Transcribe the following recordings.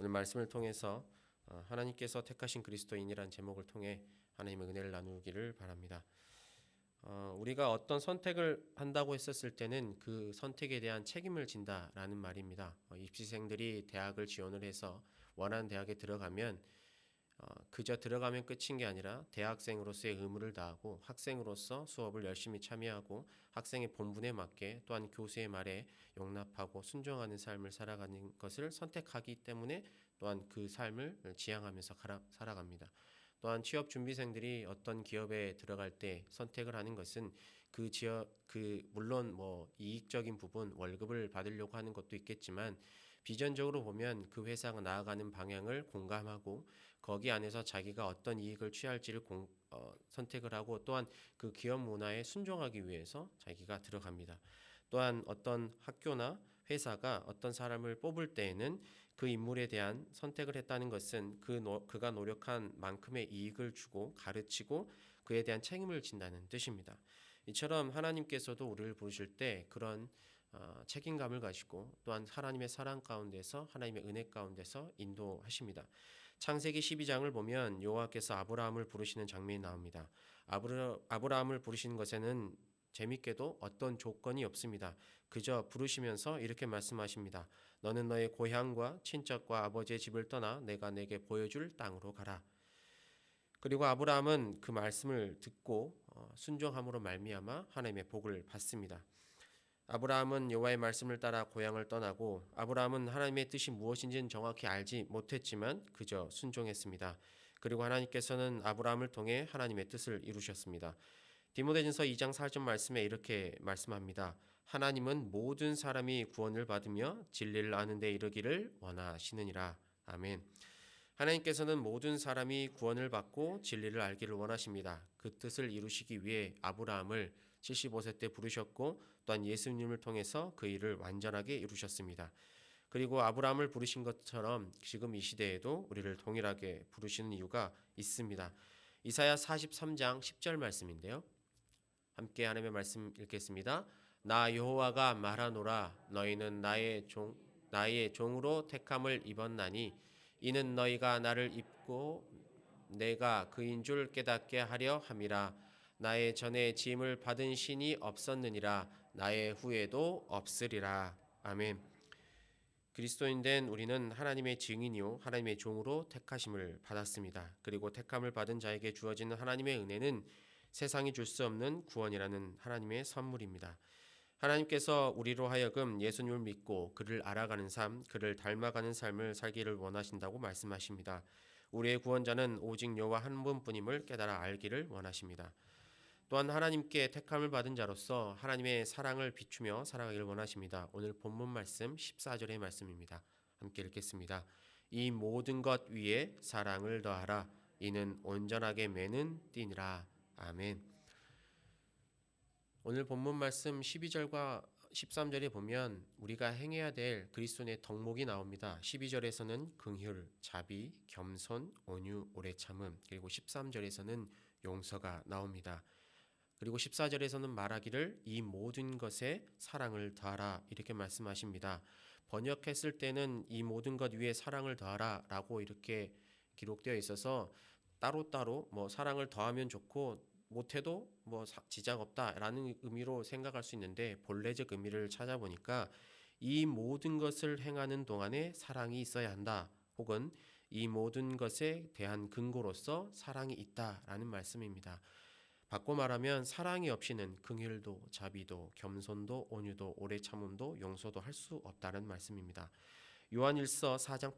오늘 말씀을 통해서 하나님께서 택하신 그리스도인이란 제목을 통해 하나님의 은혜를 나누기를 바랍니다. 우리가 어떤 선택을 한다고 했었을 때는 그 선택에 대한 책임을 진다라는 말입니다. 입시생들이 대학을 지원을 해서 원하는 대학에 들어가면 그저 들어가면 끝인 게 아니라 대학생으로서의 의무를 다하고 학생으로서 수업을 열심히 참여하고 학생의 본분에 맞게 또한 교수의 말에 용납하고 순종하는 삶을 살아가는 것을 선택하기 때문에 또한 그 삶을 지향하면서 살아갑니다. 또한 취업 준비생들이 어떤 기업에 들어갈 때 선택을 하는 것은 물론 이익적인 부분 월급을 받으려고 하는 것도 있겠지만 비전적으로 보면 그 회사가 나아가는 방향을 공감하고 거기 안에서 자기가 어떤 이익을 취할지를 선택을 하고 또한 그 기업 문화에 순종하기 위해서 자기가 들어갑니다. 또한 어떤 학교나 회사가 어떤 사람을 뽑을 때에는 그 인물에 대한 선택을 했다는 것은 그가 노력한 만큼의 이익을 주고 가르치고 그에 대한 책임을 진다는 뜻입니다. 이처럼 하나님께서도 우리를 부르실 때 그런 책임감을 가지고 또한 하나님의 사랑 가운데서 하나님의 은혜 가운데서 인도하십니다. 창세기 12장을 보면 여호와께서 아브라함을 부르시는 장면이 나옵니다. 아브라함을 부르시는 것에는 재밌게도 어떤 조건이 없습니다. 그저 부르시면서 이렇게 말씀하십니다. 너는 너의 고향과 친척과 아버지의 집을 떠나 내가 내게 보여줄 땅으로 가라. 그리고 아브라함은 그 말씀을 듣고 순종함으로 말미암아 하나님의 복을 받습니다. 아브라함은 여호와의 말씀을 따라 고향을 떠나고 아브라함은 하나님의 뜻이 무엇인지는 정확히 알지 못했지만 그저 순종했습니다. 그리고 하나님께서는 아브라함을 통해 하나님의 뜻을 이루셨습니다. 디모데전서 2장 4절 말씀에 이렇게 말씀합니다. 하나님은 모든 사람이 구원을 받으며 진리를 아는 데 이르기를 원하시느니라. 아멘. 하나님께서는 모든 사람이 구원을 받고 진리를 알기를 원하십니다. 그 뜻을 이루시기 위해 아브라함을 75세 때 부르셨고 또한 예수님을 통해서 그 일을 완전하게 이루셨습니다. 그리고 아브라함을 부르신 것처럼 지금 이 시대에도 우리를 동일하게 부르시는 이유가 있습니다. 이사야 43장 10절 말씀인데요. 함께 하나님의 말씀 읽겠습니다. 나 여호와가 말하노라 너희는 나의 종으로 택함을 입었나니 이는 너희가 나를 입고 내가 그인 줄 깨닫게 하려 함이라. 나의 전에 지음을 받은 신이 없었느니라. 나의 후에도 없으리라. 아멘. 그리스도인 된 우리는 하나님의 증인이요 하나님의 종으로 택하심을 받았습니다. 그리고 택함을 받은 자에게 주어지는 하나님의 은혜는 세상이 줄 수 없는 구원이라는 하나님의 선물입니다. 하나님께서 우리로 하여금 예수님을 믿고 그를 알아가는 삶, 그를 닮아가는 삶을 살기를 원하신다고 말씀하십니다. 우리의 구원자는 오직 여호와 한 분뿐임을 깨달아 알기를 원하십니다. 또한 하나님께 택함을 받은 자로서 하나님의 사랑을 비추며 살아가기를 원하십니다. 오늘 본문 말씀 14절의 말씀입니다. 함께 읽겠습니다. 이 모든 것 위에 사랑을 더하라. 이는 온전하게 매는 띠니라. 아멘. 오늘 본문 말씀 12절과 13절에 보면 우리가 행해야 될 그리스도인의 덕목이 나옵니다. 12절에서는 긍휼, 자비, 겸손, 온유, 오래 참음, 그리고 13절에서는 용서가 나옵니다. 그리고 14절에서는 말하기를 이 모든 것에 사랑을 더하라 이렇게 말씀하십니다. 번역했을 때는 이 모든 것 위에 사랑을 더하라 라고 이렇게 기록되어 있어서 따로따로 사랑을 더하면 좋고 못해도 지장 없다라는 의미로 생각할 수 있는데 본래적 의미를 찾아보니까 이 모든 것을 행하는 동안에 사랑이 있어야 한다. 혹은 이 모든 것에 대한 근거로서 사랑이 있다라는 말씀입니다. 바꿔 말하면 사랑이 없이는 긍휼도 자비도 겸손도 온유도 오래 참음도 용서도 할 수 없다는 말씀입니다. 요한일서 4장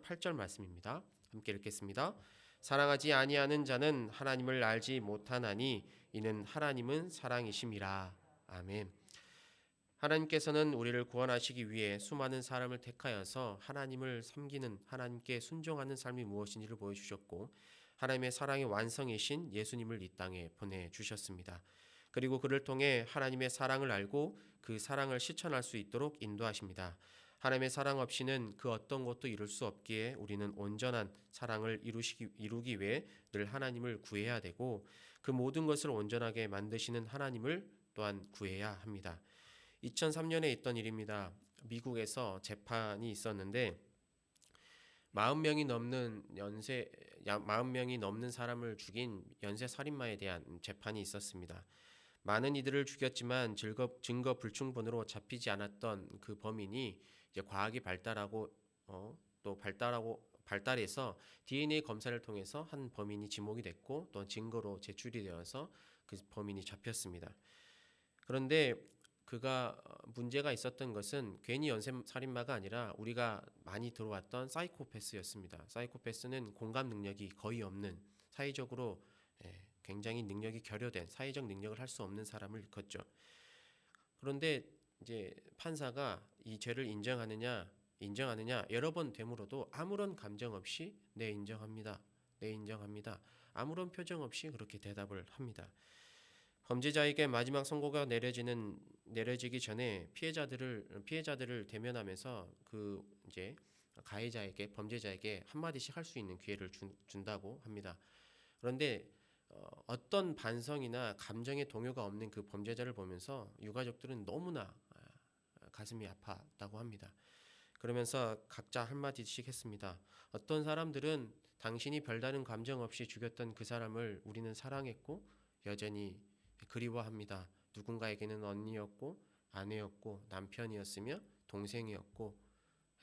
8절 말씀입니다. 함께 읽겠습니다. 사랑하지 아니하는 자는 하나님을 알지 못하나니 이는 하나님은 사랑이심이라. 아멘. 하나님께서는 우리를 구원하시기 위해 수많은 사람을 택하여서 하나님을 섬기는 하나님께 순종하는 삶이 무엇인지를 보여주셨고 하나님의 사랑의 완성이신 예수님을 이 땅에 보내주셨습니다. 그리고 그를 통해 하나님의 사랑을 알고 그 사랑을 실천할 수 있도록 인도하십니다. 하나님의 사랑 없이는 그 어떤 것도 이룰 수 없기에 우리는 온전한 사랑을 이루기 위해 늘 하나님을 구해야 되고 그 모든 것을 온전하게 만드시는 하나님을 또한 구해야 합니다. 2003년에 있던 일입니다. 미국에서 재판이 있었는데 마흔 명이 넘는 사람을 죽인 연쇄 살인마에 대한 재판이 있었습니다. 많은 이들을 죽였지만 증거 불충분으로 잡히지 않았던 그 범인이 이제 과학이 또 발달해서 DNA 검사를 통해서 한 범인이 지목이 됐고 또 증거로 제출이 되어서 그 범인이 잡혔습니다. 그런데 그가 문제가 있었던 것은 괜히 연쇄 살인마가 아니라 우리가 많이 들어왔던 사이코패스였습니다. 사이코패스는 공감 능력이 거의 없는 사회적으로 굉장히 능력이 결여된 사회적 능력을 할 수 없는 사람을 일컫죠. 그런데 이제 판사가 이 죄를 인정하느냐 여러 번 되물어도 아무런 감정 없이 네 인정합니다. 네 인정합니다. 아무런 표정 없이 그렇게 대답을 합니다. 범죄자에게 마지막 선고가 내려지기 전에 피해자들을 대면하면서 그 이제 범죄자에게 한마디씩 할 수 있는 기회를 준다고 합니다. 그런데 어떤 반성이나 감정의 동요가 없는 그 범죄자를 보면서 유가족들은 너무나 가슴이 아팠다고 합니다. 그러면서 각자 한마디씩 했습니다. 어떤 사람들은 당신이 별다른 감정 없이 죽였던 그 사람을 우리는 사랑했고 여전히 그리워합니다. 누군가에게는 언니였고 아내였고 남편이었으며 동생이었고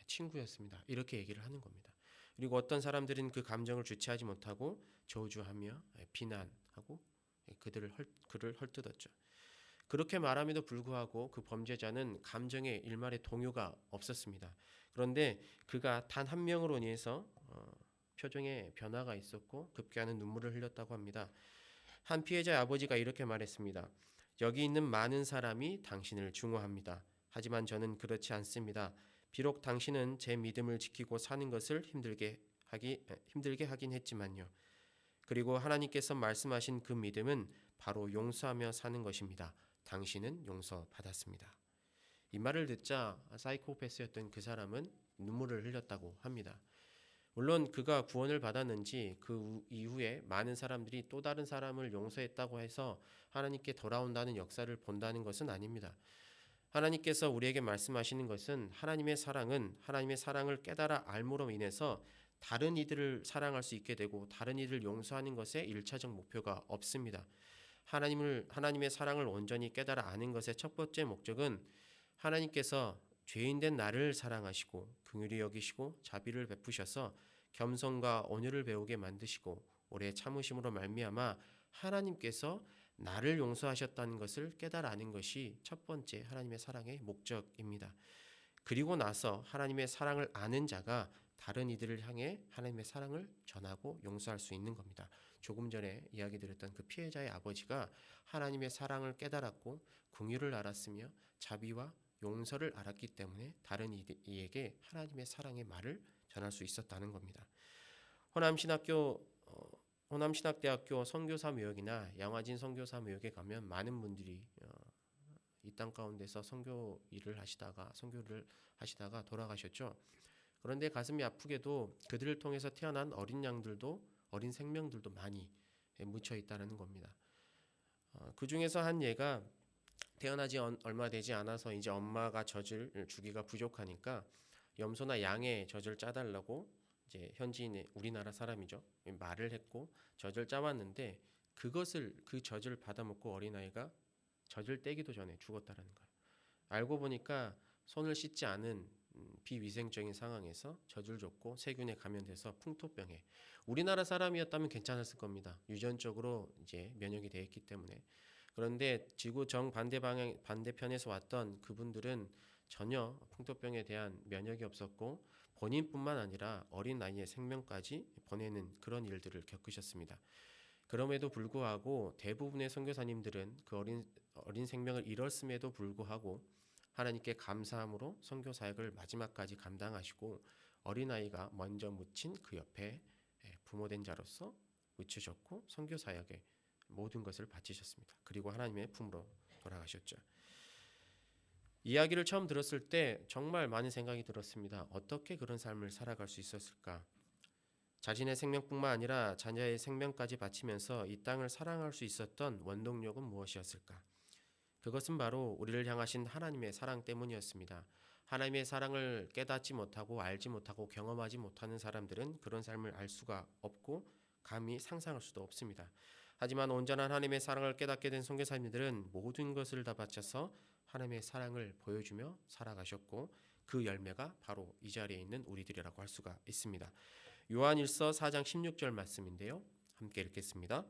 친구였습니다. 이렇게 얘기를 하는 겁니다. 그리고 어떤 사람들은 그 감정을 주체하지 못하고 저주하며 비난하고 그를 헐뜯었죠. 그렇게 말함에도 불구하고 그 범죄자는 감정에 일말의 동요가 없었습니다. 그런데 그가 단 한 명으로 인해서 표정에 변화가 있었고 급기야는 눈물을 흘렸다고 합니다. 한 피해자의 아버지가 이렇게 말했습니다. 여기 있는 많은 사람이 당신을 증오합니다. 하지만 저는 그렇지 않습니다. 비록 당신은 제 믿음을 지키고 사는 것을 힘들게 하긴 했지만요. 그리고 하나님께서 말씀하신 그 믿음은 바로 용서하며 사는 것입니다. 당신은 용서받았습니다. 이 말을 듣자 사이코패스였던 그 사람은 눈물을 흘렸다고 합니다. 물론 그가 구원을 받았는지 그 이후에 많은 사람들이 또 다른 사람을 용서했다고 해서 하나님께 돌아온다는 역사를 본다는 것은 아닙니다. 하나님께서 우리에게 말씀하시는 것은 하나님의 사랑을 깨달아 알므로 인해서 다른 이들을 사랑할 수 있게 되고 다른 이들을 용서하는 것에 1차적 목표가 없습니다. 하나님의 사랑을 온전히 깨달아 아는 것의 첫 번째 목적은 하나님께서 죄인된 나를 사랑하시고 긍휼히 여기시고 자비를 베푸셔서 겸손과 온유를 배우게 만드시고 오래 참으심으로 말미암아 하나님께서 나를 용서하셨다는 것을 깨달아 아는 것이 첫 번째 하나님의 사랑의 목적입니다. 그리고 나서 하나님의 사랑을 아는 자가 다른 이들을 향해 하나님의 사랑을 전하고 용서할 수 있는 겁니다. 조금 전에 이야기 드렸던 그 피해자의 아버지가 하나님의 사랑을 깨달았고 긍휼을 알았으며 자비와 용서를 알았기 때문에 다른 이에게 하나님의 사랑의 말을 전할 수 있었다는 겁니다. 호남신학대학교 선교사 묘역이나 양화진 선교사 묘역에 가면 많은 분들이 이 땅 가운데서 선교를 하시다가 돌아가셨죠. 그런데 가슴이 아프게도 그들을 통해서 태어난 어린 생명들도 많이 묻혀 있다는 겁니다. 그 중에서 한 예가 태어나지 얼마 되지 않아서 이제 엄마가 젖을 주기가 부족하니까 염소나 양의 젖을 짜달라고 이제 현지인의 우리나라 사람이죠. 말을 했고 젖을 짜왔는데 그 젖을 받아먹고 어린아이가 젖을 떼기도 전에 죽었다는 거예요. 알고 보니까 손을 씻지 않은 비위생적인 상황에서 젖을 줬고 세균에 감염돼서 풍토병에 우리나라 사람이었다면 괜찮았을 겁니다. 유전적으로 이제 면역이 되어 있기 때문에. 그런데 지구 반대편에서 왔던 그분들은 전혀 풍토병에 대한 면역이 없었고 본인뿐만 아니라 어린 나이의 생명까지 보내는 그런 일들을 겪으셨습니다. 그럼에도 불구하고 대부분의 선교사님들은 그 어린 생명을 잃었음에도 불구하고 하나님께 감사함으로 선교 사역을 마지막까지 감당하시고 어린아이가 먼저 묻힌 그 옆에 부모된 자로서 묻히셨고 선교 사역에 모든 것을 바치셨습니다. 그리고 하나님의 품으로 돌아가셨죠. 이야기를 처음 들었을 때 정말 많은 생각이 들었습니다. 어떻게 그런 삶을 살아갈 수 있었을까? 자신의 생명뿐만 아니라 자녀의 생명까지 바치면서 이 땅을 사랑할 수 있었던 원동력은 무엇이었을까? 그것은 바로 우리를 향하신 하나님의 사랑 때문이었습니다. 하나님의 사랑을 깨닫지 못하고 알지 못하고 경험하지 못하는 사람들은 그런 삶을 알 수가 없고 감히 상상할 수도 없습니다. 하지만 온전한 하나님의 사랑을 깨닫게 된 선교사님들은 모든 것을 다 바쳐서 하나님의 사랑을 보여주며 살아가셨고 그 열매가 바로 이 자리에 있는 우리들이라고 할 수가 있습니다. 요한일서 4장 16절 말씀인데요. 함께 읽겠습니다.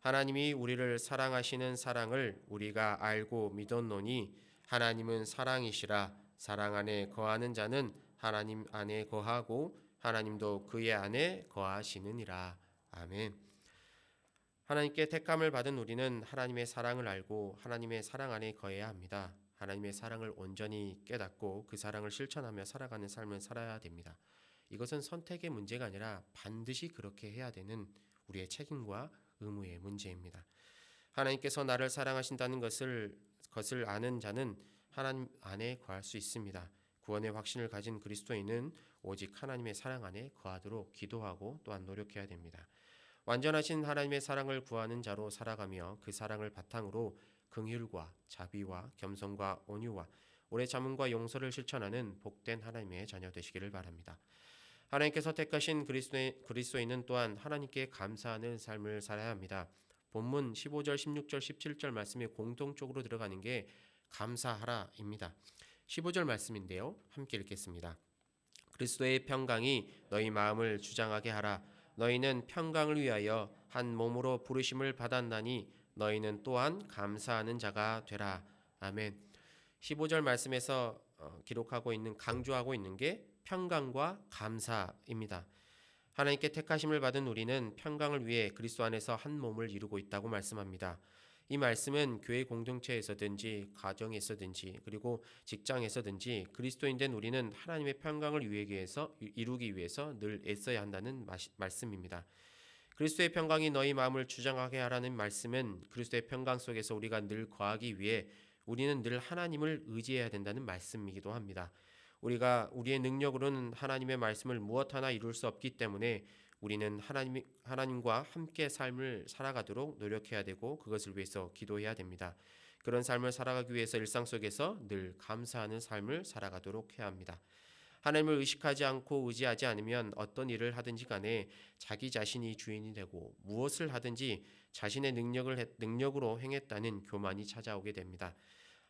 하나님이 우리를 사랑하시는 사랑을 우리가 알고 믿었노니 하나님은 사랑이시라. 사랑 안에 거하는 자는 하나님 안에 거하고 하나님도 그의 안에 거하시느니라. 아멘. 하나님께 택함을 받은 우리는 하나님의 사랑을 알고 하나님의 사랑 안에 거해야 합니다. 하나님의 사랑을 온전히 깨닫고 그 사랑을 실천하며 살아가는 삶을 살아야 됩니다. 이것은 선택의 문제가 아니라 반드시 그렇게 해야 되는 우리의 책임과 의무의 문제입니다. 하나님께서 나를 사랑하신다는 것을 아는 자는 하나님 안에 거할 수 있습니다. 구원의 확신을 가진 그리스도인은 오직 하나님의 사랑 안에 거하도록 기도하고 또한 노력해야 됩니다. 완전하신 하나님의 사랑을 구하는 자로 살아가며 그 사랑을 바탕으로 긍휼과 자비와 겸손과 온유와 오래 참음과 용서를 실천하는 복된 하나님의 자녀 되시기를 바랍니다. 하나님께서 택하신 그리스도인은 또한 하나님께 감사하는 삶을 살아야 합니다. 본문 15절, 16절, 17절 말씀이 공통적으로 들어가는 게 감사하라입니다. 15절 말씀인데요. 함께 읽겠습니다. 그리스도의 평강이 너희 마음을 주장하게 하라. 너희는 평강을 위하여 한 몸으로 부르심을 받았나니 너희는 또한 감사하는 자가 되라. 아멘. 15절 말씀에서 강조하고 있는 게 평강과 감사입니다. 하나님께 택하심을 받은 우리는 평강을 위해 그리스도 안에서 한 몸을 이루고 있다고 말씀합니다. 이 말씀은 교회 공동체에서든지 가정에서든지 그리고 직장에서든지 그리스도인 된 우리는 하나님의 평강을 이루기 위해서 늘 애써야 한다는 말씀입니다. 그리스도의 평강이 너희 마음을 주장하게 하라는 말씀은 그리스도의 평강 속에서 우리가 늘 거하기 위해 우리는 늘 하나님을 의지해야 된다는 말씀이기도 합니다. 우리가 우리의 능력으로는 하나님의 말씀을 무엇 하나 이룰 수 없기 때문에 우리는 하나님과 함께 삶을 살아가도록 노력해야 되고 그것을 위해서 기도해야 됩니다. 그런 삶을 살아가기 위해서 일상 속에서 늘 감사하는 삶을 살아가도록 해야 합니다. 하나님을 의식하지 않고 의지하지 않으면 어떤 일을 하든지 간에 자기 자신이 주인이 되고 무엇을 하든지 자신의 능력으로 행했다는 교만이 찾아오게 됩니다.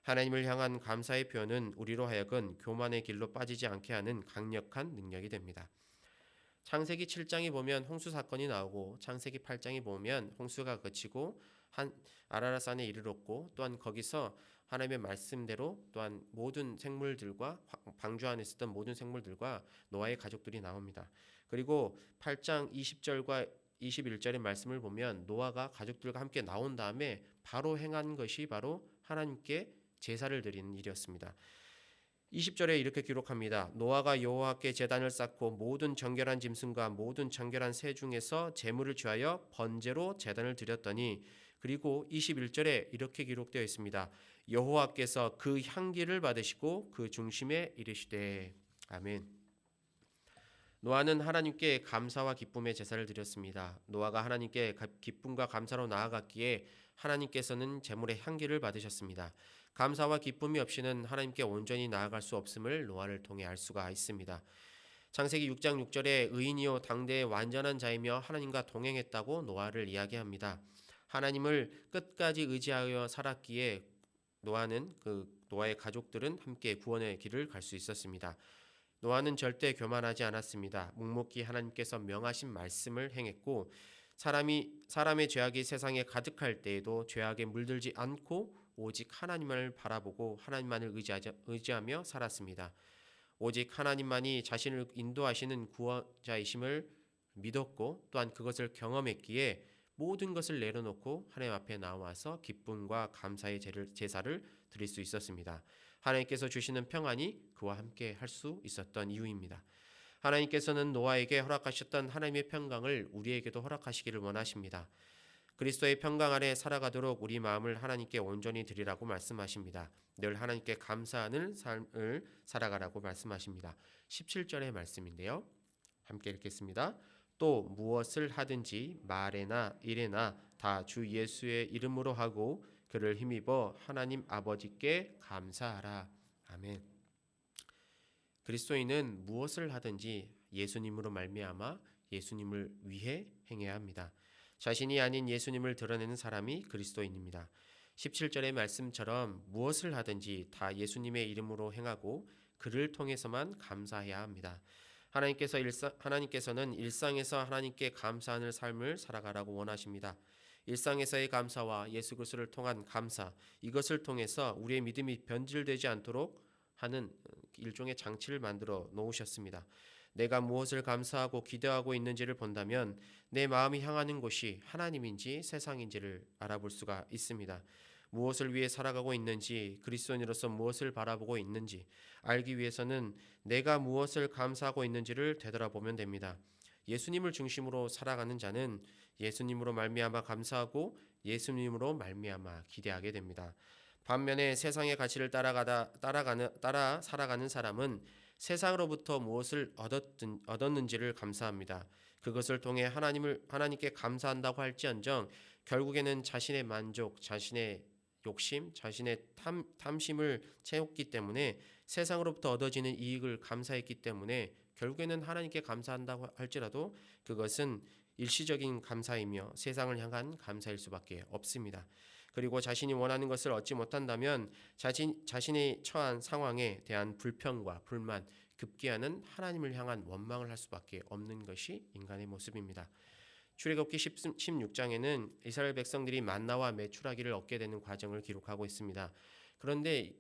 하나님을 향한 감사의 표현은 우리로 하여금 교만의 길로 빠지지 않게 하는 강력한 능력이 됩니다. 창세기 7장에 보면 홍수 사건이 나오고 창세기 8장에 보면 홍수가 그치고 아라랏산에 이르렀고 또한 거기서 하나님의 말씀대로 또한 모든 생물들과 방주 안에 있었던 모든 생물들과 노아의 가족들이 나옵니다. 그리고 8장 20절과 21절의 말씀을 보면 노아가 가족들과 함께 나온 다음에 바로 행한 것이 바로 하나님께 제사를 드리는 일이었습니다. 20절에 이렇게 기록합니다. 노아가 여호와께 제단을 쌓고 모든 정결한 짐승과 모든 정결한 새 중에서 제물을 취하여 번제로 제단을 드렸더니 그리고 21절에 이렇게 기록되어 있습니다. 여호와께서 그 향기를 받으시고 그 중심에 이르시되 아멘. 노아는 하나님께 감사와 기쁨의 제사를 드렸습니다. 노아가 하나님께 기쁨과 감사로 나아갔기에 하나님께서는 제물의 향기를 받으셨습니다. 감사와 기쁨이 없이는 하나님께 온전히 나아갈 수 없음을 노아를 통해 알 수가 있습니다. 창세기 6장 6절에 의인이요 당대의 완전한 자이며 하나님과 동행했다고 노아를 이야기합니다. 하나님을 끝까지 의지하여 살았기에 노아의 가족들은 함께 구원의 길을 갈 수 있었습니다. 노아는 절대 교만하지 않았습니다. 묵묵히 하나님께서 명하신 말씀을 행했고 사람의 죄악이 세상에 가득할 때에도 죄악에 물들지 않고 오직 하나님을 바라보고 하나님만을 의지하며 살았습니다. 오직 하나님만이 자신을 인도하시는 구원자이심을 믿었고 또한 그것을 경험했기에 모든 것을 내려놓고 하나님 앞에 나와서 기쁨과 감사의 제사를 드릴 수 있었습니다. 하나님께서 주시는 평안이 그와 함께 할 수 있었던 이유입니다. 하나님께서는 노아에게 허락하셨던 하나님의 평강을 우리에게도 허락하시기를 원하십니다. 그리스도의 평강 아래 살아가도록 우리 마음을 하나님께 온전히 드리라고 말씀하십니다. 늘 하나님께 감사하는 삶을 살아가라고 말씀하십니다. 17절의 말씀인데요. 함께 읽겠습니다. 또 무엇을 하든지 말에나 일에나 다 주 예수의 이름으로 하고 그를 힘입어 하나님 아버지께 감사하라. 아멘. 그리스도인은 무엇을 하든지 예수님으로 말미암아 예수님을 위해 행해야 합니다. 자신이 아닌 예수님을 드러내는 사람이 그리스도인입니다. 17절의 말씀처럼 무엇을 하든지 다 예수님의 이름으로 행하고 그를 통해서만 감사해야 합니다. 하나님께서는 일상에서 하나님께 감사하는 삶을 살아가라고 원하십니다. 일상에서의 감사와 예수 그리스도를 통한 감사, 이것을 통해서 우리의 믿음이 변질되지 않도록 하는 일종의 장치를 만들어 놓으셨습니다. 내가 무엇을 감사하고 기대하고 있는지를 본다면 내 마음이 향하는 곳이 하나님인지 세상인지를 알아볼 수가 있습니다. 무엇을 위해 살아가고 있는지, 그리스도인으로서 무엇을 바라보고 있는지 알기 위해서는 내가 무엇을 감사하고 있는지를 되돌아보면 됩니다. 예수님을 중심으로 살아가는 자는 예수님으로 말미암아 감사하고 예수님으로 말미암아 기대하게 됩니다. 반면에 세상의 가치를 따라 살아가는 사람은 세상으로부터 무엇을 얻었는지를 감사합니다. 그것을 통해 하나님께 감사한다고 할지언정 결국에는 자신의 만족, 자신의 욕심, 자신의 탐심을 채웠기 때문에 세상으로부터 얻어지는 이익을 감사했기 때문에 결국에는 하나님께 감사한다고 할지라도 그것은 일시적인 감사이며 세상을 향한 감사일 수밖에 없습니다. 그리고 자신이 원하는 것을 얻지 못한다면 자신이 처한 상황에 대한 불평과 불만, 급기야는 하나님을 향한 원망을 할 수밖에 없는 것이 인간의 모습입니다. 출애굽기 16장에는 이스라엘 백성들이 만나와 메추라기를 얻게 되는 과정을 기록하고 있습니다. 그런데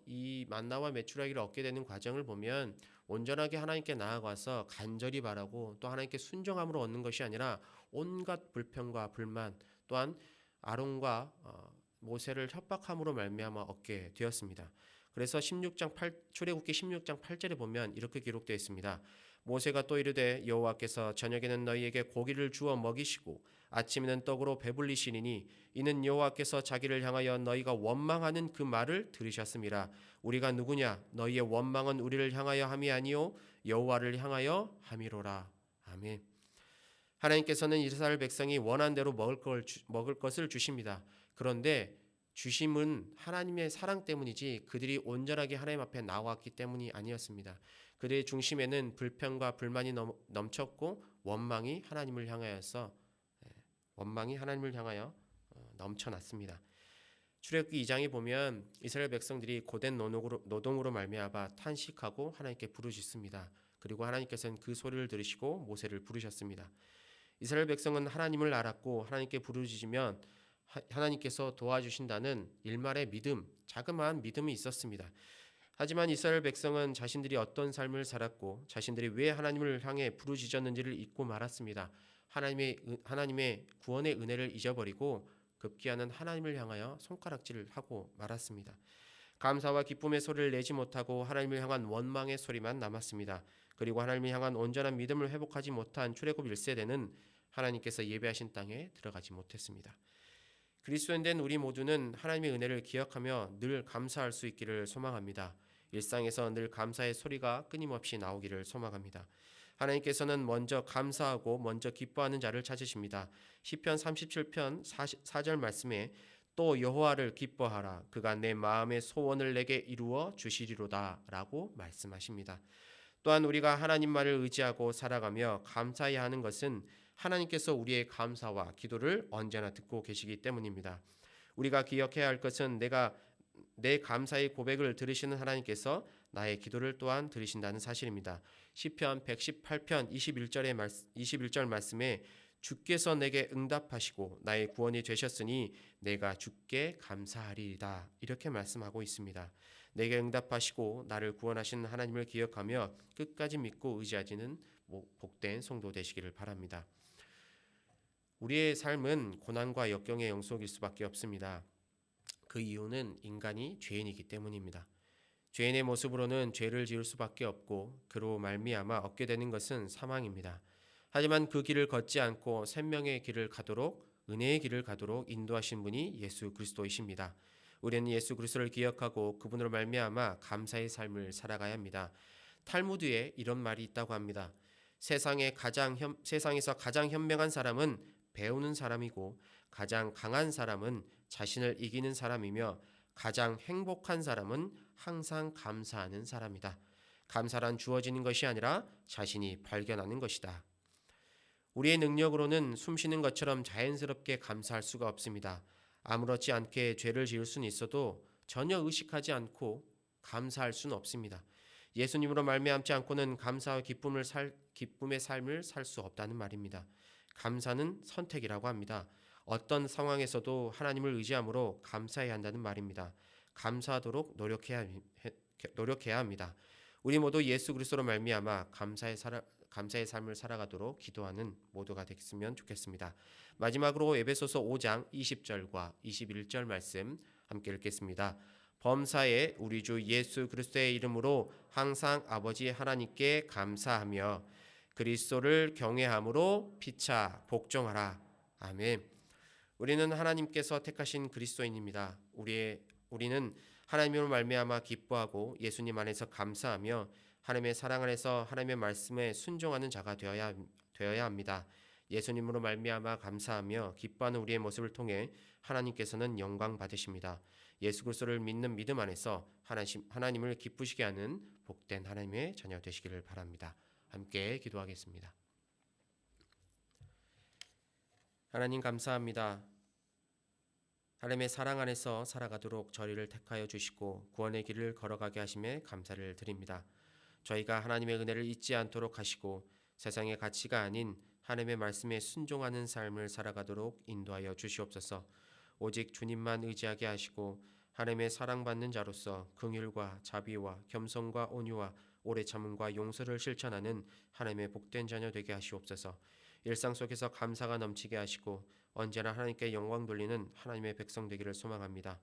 이 만나와 메추라기를 얻게 되는 과정을 보면 온전하게 하나님께 나아가서 간절히 바라고 또 하나님께 순종함으로 얻는 것이 아니라 온갖 불평과 불만 또한 아론과 모세를 협박함으로 말미암아 얻게 되었습니다. 그래서 출애굽기 16장 8절에 보면 이렇게 기록되어 있습니다. 모세가 또 이르되 여호와께서 저녁에는 너희에게 고기를 주어 먹이시고 아침에는 떡으로 배불리시니니 이는 여호와께서 자기를 향하여 너희가 원망하는 그 말을 들으셨음이라. 우리가 누구냐? 너희의 원망은 우리를 향하여 함이 아니요 여호와를 향하여 함이로라. 아멘. 하나님께서는 이스라엘 백성이 원한 대로 먹을 것을 주십니다. 그런데 주심은 하나님의 사랑 때문이지 그들이 온전하게 하나님 앞에 나왔기 때문이 아니었습니다. 그들의 중심에는 불평과 불만이 넘쳤고 원망이 하나님을 향하여 넘쳐났습니다. 출애굽기 2장에 보면 이스라엘 백성들이 고된 노동으로 말미암아 탄식하고 하나님께 부르짖습니다. 그리고 하나님께서는 그 소리를 들으시고 모세를 부르셨습니다. 이스라엘 백성은 하나님을 알았고 하나님께 부르짖으면 하나님께서 도와주신다는 일말의 믿음, 자그마한 믿음이 있었습니다. 하지만 이스라엘 백성은 자신들이 어떤 삶을 살았고 자신들이 왜 하나님을 향해 부르짖었는지를 잊고 말았습니다. 하나님의 구원의 은혜를 잊어버리고 급기야는 하나님을 향하여 손가락질을 하고 말았습니다. 감사와 기쁨의 소리를 내지 못하고 하나님을 향한 원망의 소리만 남았습니다. 그리고 하나님을 향한 온전한 믿음을 회복하지 못한 출애굽 1세대는 하나님께서 예배하신 땅에 들어가지 못했습니다. 그리스도인된 우리 모두는 하나님의 은혜를 기억하며 늘 감사할 수 있기를 소망합니다. 일상에서 늘 감사의 소리가 끊임없이 나오기를 소망합니다. 하나님께서는 먼저 감사하고 먼저 기뻐하는 자를 찾으십니다. 시편 37편 4절 말씀에 또 여호와를 기뻐하라 그가 내 마음의 소원을 내게 이루어 주시리로다 라고 말씀하십니다. 또한 우리가 하나님 말을 의지하고 살아가며 감사해야 하는 것은 하나님께서 우리의 감사와 기도를 언제나 듣고 계시기 때문입니다. 우리가 기억해야 할 것은 내 감사의 고백을 들으시는 하나님께서 나의 기도를 또한 들으신다는 사실입니다. 시편 118편 21절 말씀에 주께서 내게 응답하시고 나의 구원이 되셨으니 내가 주께 감사하리이다 이렇게 말씀하고 있습니다. 내게 응답하시고 나를 구원하신 하나님을 기억하며 끝까지 믿고 의지하시는 복된 성도 되시기를 바랍니다. 우리의 삶은 고난과 역경의 영속일 수밖에 없습니다. 그 이유는 인간이 죄인이기 때문입니다. 죄인의 모습으로는 죄를 지을 수밖에 없고 그로 말미암아 얻게 되는 것은 사망입니다. 하지만 그 길을 걷지 않고 생명의 길을 가도록 은혜의 길을 가도록 인도하신 분이 예수 그리스도이십니다. 우리는 예수 그리스도를 기억하고 그분으로 말미암아 감사의 삶을 살아가야 합니다. 탈무드에 이런 말이 있다고 합니다. 세상에서 가장 현명한 사람은 배우는 사람이고 가장 강한 사람은 자신을 이기는 사람이며 가장 행복한 사람은 항상 감사하는 사람이다. 감사란 주어지는 것이 아니라 자신이 발견하는 것이다. 우리의 능력으로는 숨쉬는 것처럼 자연스럽게 감사할 수가 없습니다. 아무렇지 않게 죄를 지을 수는 있어도 전혀 의식하지 않고 감사할 수는 없습니다. 예수님으로 말미암지 않고는 감사와 기쁨의 삶을 살 수 없다는 말입니다. 감사는 선택이라고 합니다. 어떤 상황에서도 하나님을 의지함으로 감사해야 한다는 말입니다. 감사하도록 노력해야 합니다. 우리 모두 예수 그리스도로 말미암아 감사의 삶을 살아가도록 기도하는 모두가 됐으면 좋겠습니다. 마지막으로 에베소서 5장 20절과 21절 말씀 함께 읽겠습니다. 범사에 우리 주 예수 그리스도의 이름으로 항상 아버지 하나님께 감사하며 그리스도를 경외함으로 피차 복종하라. 아멘. 우리는 하나님께서 택하신 그리스도인입니다. 우리는 하나님으로 말미암아 기뻐하고 예수님 안에서 감사하며 하나님의 사랑 안에서 하나님의 말씀에 순종하는 자가 되어야 합니다. 예수님으로 말미암아 감사하며 기뻐하는 우리의 모습을 통해 하나님께서는 영광 받으십니다. 예수 그리스도를 믿는 믿음 안에서 하나님을 기쁘시게 하는 복된 하나님의 자녀 되시기를 바랍니다. 함께 기도하겠습니다. 하나님 감사합니다. 하나님의 사랑 안에서 살아가도록 저희를 택하여 주시고 구원의 길을 걸어가게 하심에 감사를 드립니다. 저희가 하나님의 은혜를 잊지 않도록 하시고 세상의 가치가 아닌 하나님의 말씀에 순종하는 삶을 살아가도록 인도하여 주시옵소서. 오직 주님만 의지하게 하시고 하나님의 사랑받는 자로서 긍휼과 자비와 겸손과 온유와 오래 참음과 용서를 실천하는 하나님의 복된 자녀 되게 하시옵소서. 일상 속에서 감사가 넘치게 하시고 언제나 하나님께 영광 돌리는 하나님의 백성 되기를 소망합니다.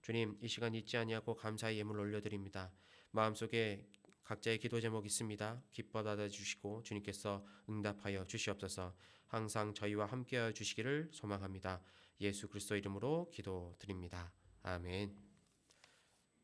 주님, 이 시간 잊지 아니하고 감사의 예물 올려드립니다. 마음속에 각자의 기도 제목 있습니다. 기뻐 받아주시고 주님께서 응답하여 주시옵소서. 항상 저희와 함께하여 주시기를 소망합니다. 예수 그리스도 이름으로 기도드립니다. 아멘.